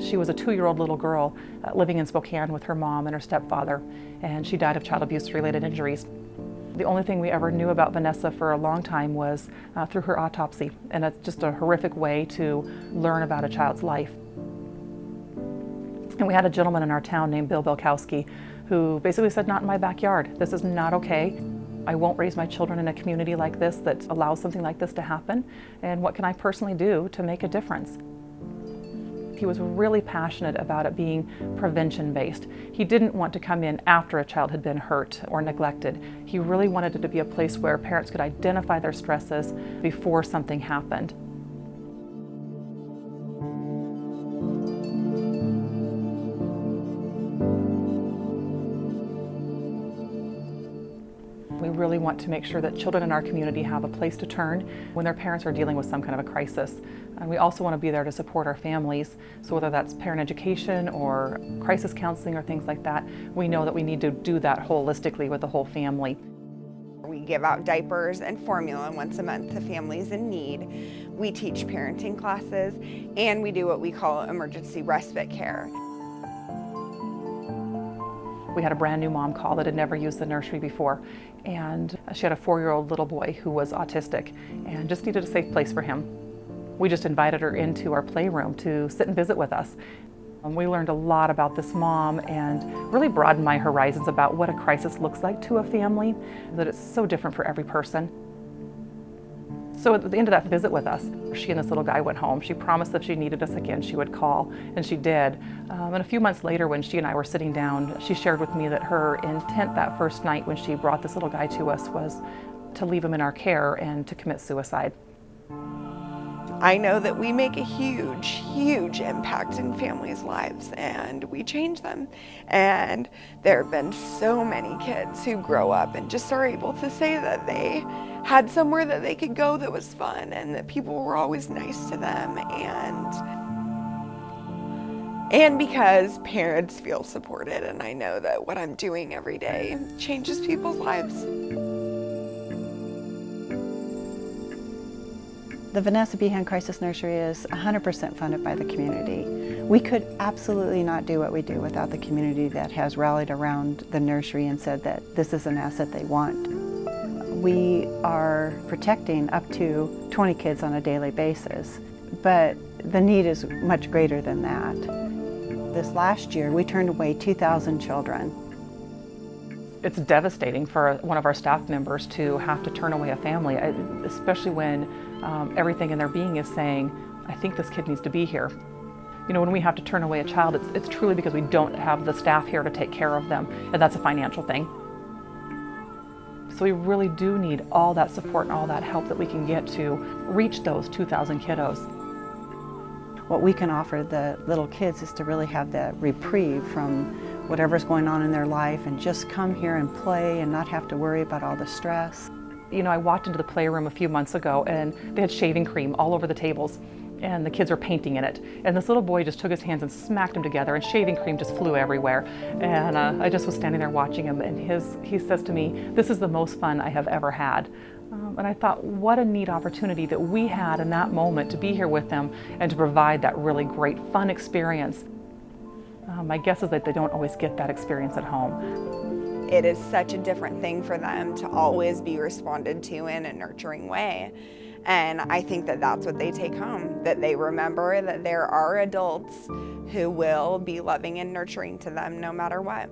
She was a 2-year-old little girl living in Spokane with her mom and her stepfather, and she died of child abuse-related injuries. The only thing we ever knew about Vanessa for a long time was through her autopsy, and it's just a horrific way to learn about a child's life. And we had a gentleman in our town named Bill Belkowski who basically said, "Not in my backyard. This is not okay. I won't raise my children in a community like this that allows something like this to happen, and what can I personally do to make a difference?" He was really passionate about it being prevention-based. He didn't want to come in after a child had been hurt or neglected. He really wanted it to be a place where parents could identify their stresses before something happened. We really want to make sure that children in our community have a place to turn when their parents are dealing with some kind of a crisis. And we also want to be there to support our families. So whether that's parent education or crisis counseling or things like that, we know that we need to do that holistically with the whole family. We give out diapers and formula once a month to families in need. We teach parenting classes, and we do what we call emergency respite care. We had a brand new mom call that had never used the nursery before, and she had a 4-year-old little boy who was autistic and just needed a safe place for him. We just invited her into our playroom to sit and visit with us. We learned a lot about this mom and really broadened my horizons about what a crisis looks like to a family, that it's so different for every person. So at the end of that visit with us, she and this little guy went home. She promised that if she needed us again, she would call, and she did. And a few months later, when she and I were sitting down, she shared with me that her intent that first night when she brought this little guy to us was to leave him in our care and to commit suicide. I know that we make a huge, huge impact in families' lives, and we change them. And there have been so many kids who grow up and just are able to say that they had somewhere that they could go that was fun and that people were always nice to them. And because parents feel supported, and I know that what I'm doing every day changes people's lives. The Vanessa Behan Crisis Nursery is 100% funded by the community. We could absolutely not do what we do without the community that has rallied around the nursery and said that this is an asset they want. We are protecting up to 20 kids on a daily basis, but the need is much greater than that. This last year, we turned away 2,000 children. It's devastating for one of our staff members to have to turn away a family, especially when everything in their being is saying, "I think this kid needs to be here." You know, when we have to turn away a child, it's truly because we don't have the staff here to take care of them, and that's a financial thing. So we really do need all that support and all that help that we can get to reach those 2,000 kiddos. What we can offer the little kids is to really have that reprieve from whatever's going on in their life and just come here and play and not have to worry about all the stress. You know, I walked into the playroom a few months ago and they had shaving cream all over the tables and the kids were painting in it. And this little boy just took his hands and smacked them together and shaving cream just flew everywhere. And I just was standing there watching him, and he says to me, "This is the most fun I have ever had." And I thought, what a neat opportunity that we had in that moment to be here with them and to provide that really great fun experience. My guess is that they don't always get that experience at home. It is such a different thing for them to always be responded to in a nurturing way. And I think that that's what they take home, that they remember that there are adults who will be loving and nurturing to them no matter what.